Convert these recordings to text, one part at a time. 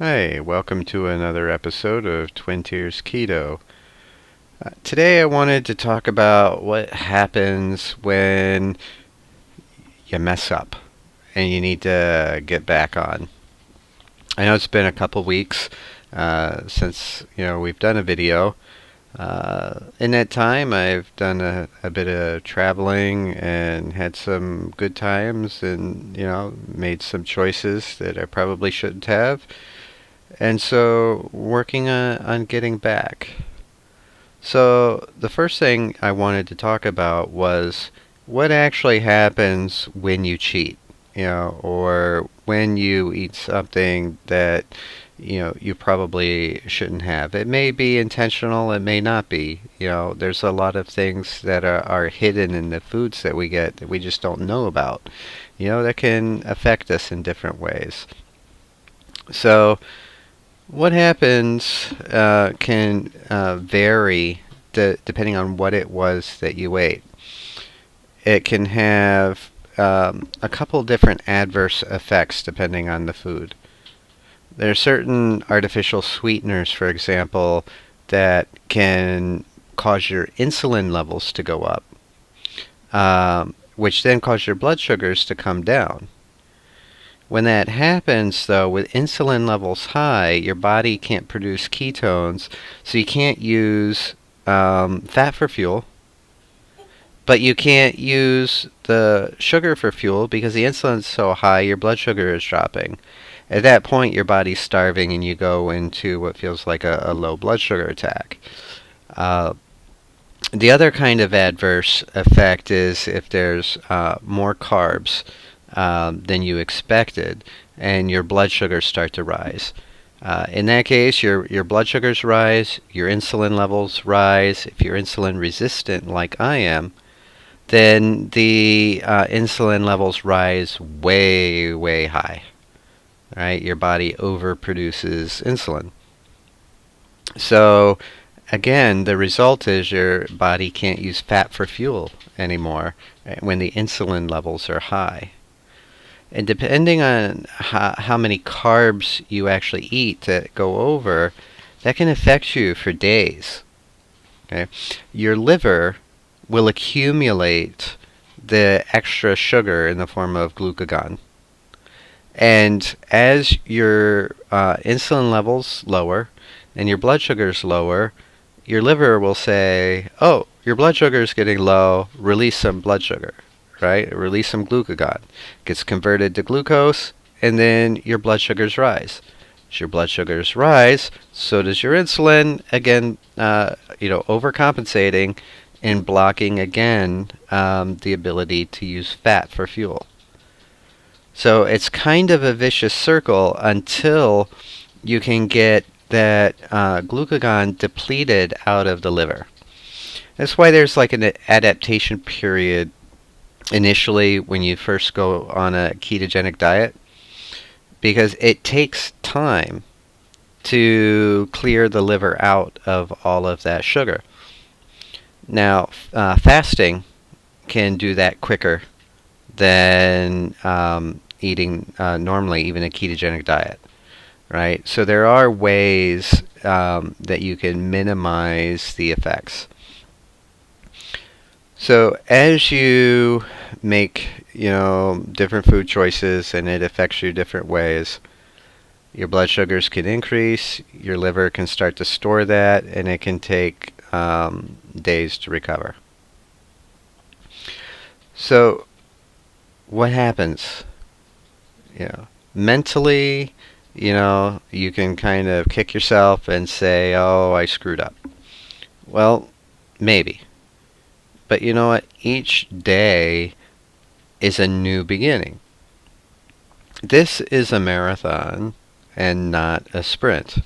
Hey, welcome to another episode of Twin Tiers Keto. Today I wanted to talk about what happens when you mess up and you need to get back on. I know it's been a couple weeks since we've done a video. In that time, I've done a bit of traveling and had some good times, and made some choices that I probably shouldn't have. And so, working on getting back. So, the first thing I wanted to talk about was what actually happens when you cheat, or when you eat something that, you probably shouldn't have. It may be intentional, it may not be. There's a lot of things that are hidden in the foods that we get that we just don't know about, that can affect us in different ways. So, what happens can vary depending on what it was that you ate. It can have a couple different adverse effects depending on the food. There are certain artificial sweeteners, for example, that can cause your insulin levels to go up, which then cause your blood sugars to come down. When that happens, though, with insulin levels high, your body can't produce ketones, so you can't use fat for fuel, but you can't use the sugar for fuel because the insulin's so high, your blood sugar is dropping. At that point, your body's starving and you go into what feels like a low blood sugar attack. Uh, the other kind of adverse effect is if there's more carbs than you expected, and your blood sugars start to rise. In that case, your blood sugars rise, your insulin levels rise. If you're insulin resistant, like I am, then the insulin levels rise way, way high. Right? Your body overproduces insulin. So, again, the result is your body can't use fat for fuel anymore when the insulin levels are high. And depending on how many carbs you actually eat that go over, that can affect you for days. Okay? Your liver will accumulate the extra sugar in the form of glucagon. And as your insulin levels lower and your blood sugars lower, your liver will say, oh, your blood sugar is getting low, release some blood sugar, right? Release some glucagon. It gets converted to glucose, and then your blood sugars rise. As your blood sugars rise, so does your insulin, again, overcompensating and blocking again the ability to use fat for fuel. So it's kind of a vicious circle until you can get that glucagon depleted out of the liver. That's why there's like an adaptation period initially when you first go on a ketogenic diet, because it takes time to clear the liver out of all of that sugar. Now, fasting can do that quicker than eating normally, even a ketogenic diet, right? So there are ways that you can minimize the effects. So as you make, different food choices and it affects you different ways, your blood sugars can increase, your liver can start to store that, and it can take days to recover. So what happens? Mentally, you can kind of kick yourself and say, oh, I screwed up. Well, maybe. But you know what? Each day is a new beginning. This is a marathon and not a sprint.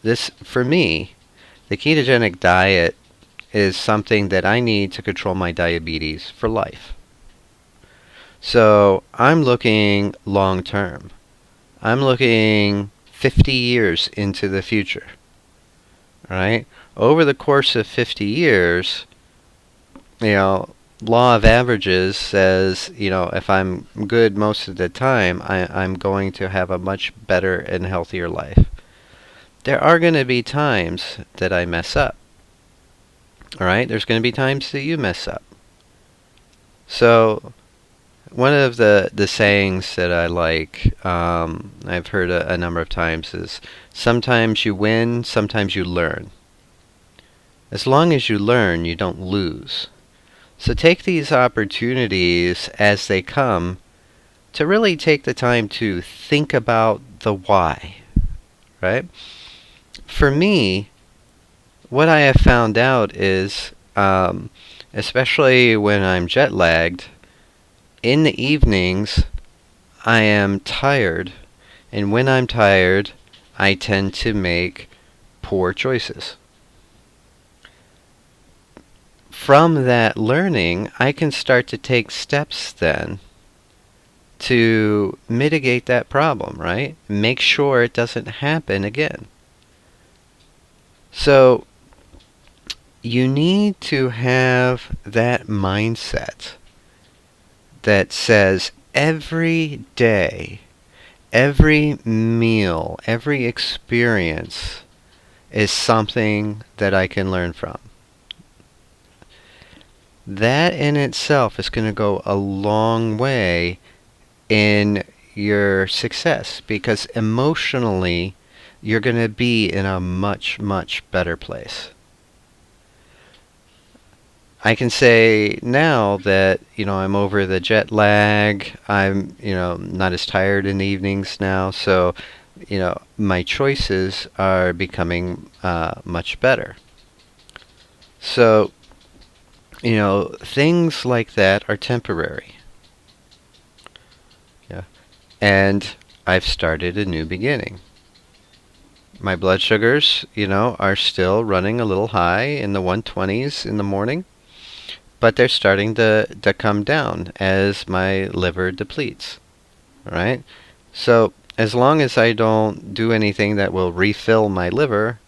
This, for me, the ketogenic diet is something that I need to control my diabetes for life. So I'm looking long term. I'm looking 50 years into the future. Right? Over the course of 50 years, law of averages says, if I'm good most of the time, I'm going to have a much better and healthier life. There are going to be times that I mess up. All right? There's going to be times that you mess up. So, one of the sayings that I like, I've heard a number of times, is sometimes you win, sometimes you learn. As long as you learn, you don't lose. So take these opportunities as they come to really take the time to think about the why, right? For me, what I have found out is, especially when I'm jet lagged, in the evenings, I am tired, and when I'm tired, I tend to make poor choices. From that learning, I can start to take steps then to mitigate that problem, right? Make sure it doesn't happen again. So, you need to have that mindset that says every day, every meal, every experience is something that I can learn from. That in itself is going to go a long way in your success, because emotionally you're going to be in a much, much better place. I can say now that, I'm over the jet lag. I'm, not as tired in the evenings now. So, my choices are becoming much better. So, things like that are temporary. Yeah. And I've started a new beginning. My blood sugars, are still running a little high in the 120s in the morning, but they're starting to come down as my liver depletes. All right? So, as long as I don't do anything that will refill my liver,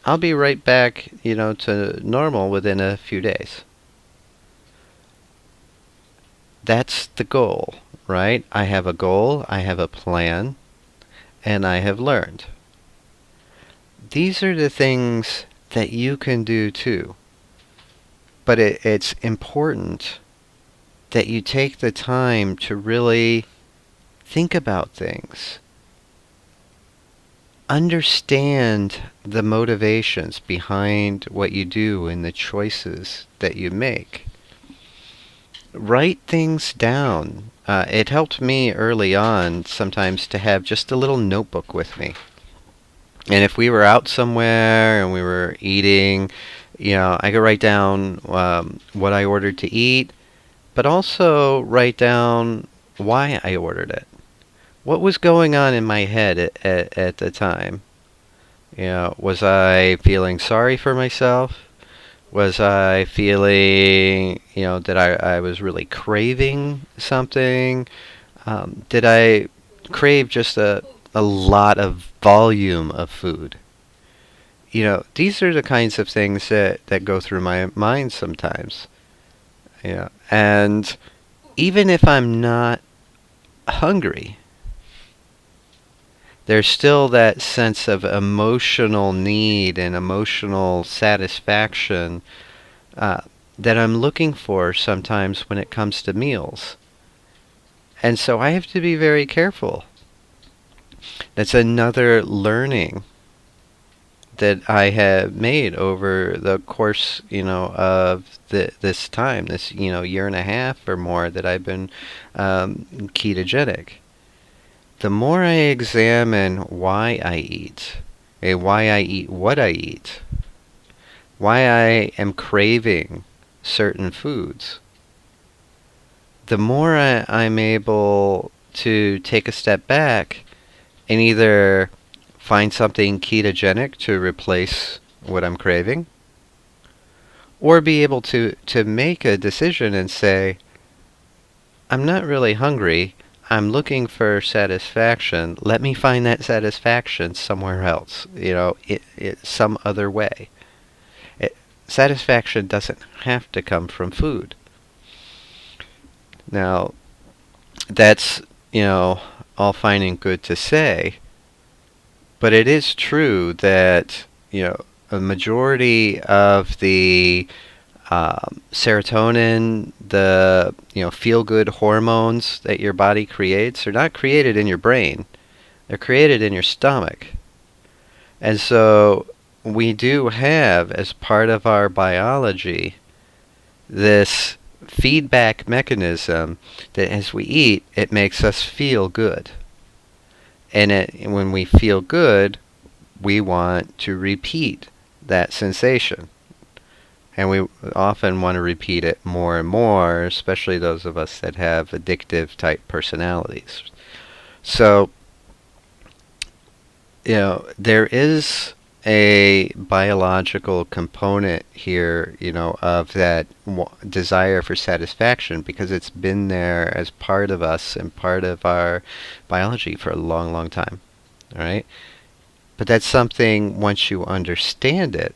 I'll be right back, to normal within a few days. That's the goal, right? I have a goal, I have a plan, and I have learned. These are the things that you can do too. But it's important that you take the time to really think about things. Understand the motivations behind what you do and the choices that you make. Write things down. It helped me early on sometimes to have just a little notebook with me. And if we were out somewhere and we were eating, I could write down what I ordered to eat, but also write down why I ordered it. What was going on in my head at the time? Was I feeling sorry for myself? Was I feeling, that I was really craving something? Did I crave just a lot of volume of food? These are the kinds of things that go through my mind sometimes. And even if I'm not hungry, there's still that sense of emotional need and emotional satisfaction that I'm looking for sometimes when it comes to meals. And so I have to be very careful. That's another learning that I have made over the course, of this time, this, year and a half or more that I've been ketogenic. The more I examine why I eat, why I eat what I eat, why I am craving certain foods, the more I'm able to take a step back and either find something ketogenic to replace what I'm craving, or be able to make a decision and say, I'm not really hungry, I'm looking for satisfaction. Let me find that satisfaction somewhere else, some other way. Satisfaction doesn't have to come from food. Now, that's, all fine and good to say, but it is true that, a majority of the serotonin, the feel-good hormones that your body creates are not created in your brain. They're created in your stomach. And so we do have, as part of our biology, this feedback mechanism that as we eat, it makes us feel good. And when we feel good, we want to repeat that sensation. And we often want to repeat it more and more, especially those of us that have addictive type personalities. So, there is a biological component here, of that desire for satisfaction because it's been there as part of us and part of our biology for a long, long time. All right? But that's something, once you understand it,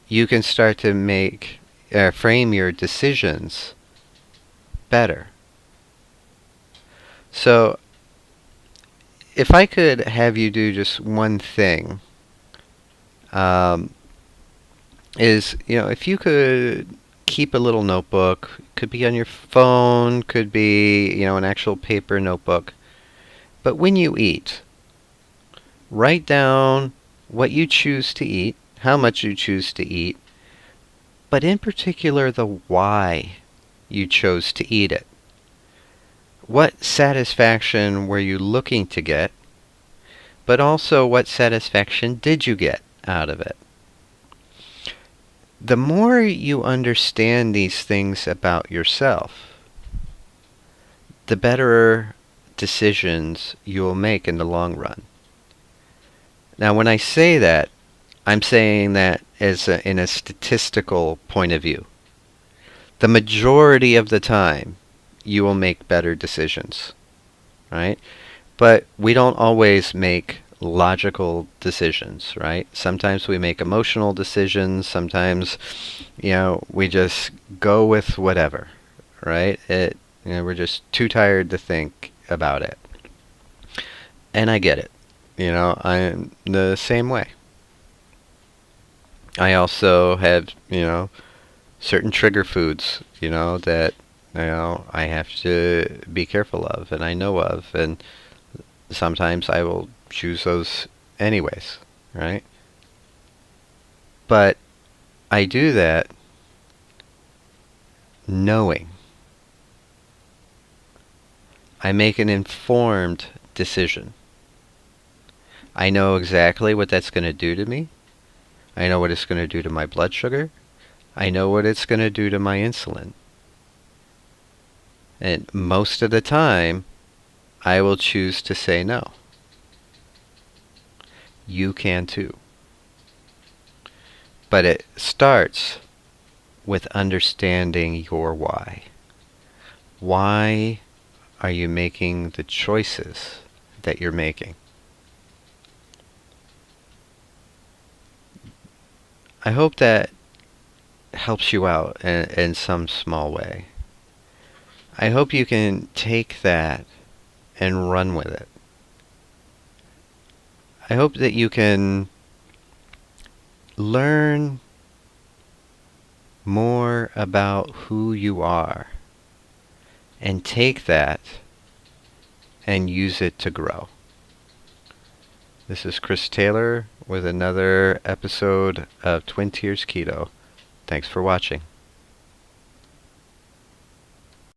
you can start to frame your decisions better. So, if I could have you do just one thing, if you could keep a little notebook, could be on your phone, could be, an actual paper notebook, but when you eat, write down what you choose to eat, how much you choose to eat, but in particular the why you chose to eat it. What satisfaction were you looking to get, but also what satisfaction did you get out of it? The more you understand these things about yourself, the better decisions you will make in the long run. Now, when I say that, I'm saying that in a statistical point of view. The majority of the time, you will make better decisions, right? But we don't always make logical decisions, right? Sometimes we make emotional decisions. Sometimes, we just go with whatever, right? We're just too tired to think about it. And I get it. I'm the same way. I also have, certain trigger foods, that, I have to be careful of and I know of. And sometimes I will choose those anyways, right? But I do that knowing. I make an informed decision. I know exactly what that's going to do to me. I know what it's going to do to my blood sugar. I know what it's going to do to my insulin. And most of the time, I will choose to say no. You can too. But it starts with understanding your why. Why are you making the choices that you're making? I hope that helps you out in some small way. I hope you can take that and run with it. I hope that you can learn more about who you are and take that and use it to grow. This is Chris Taylor with another episode of Twin Tiers Keto. Thanks for watching.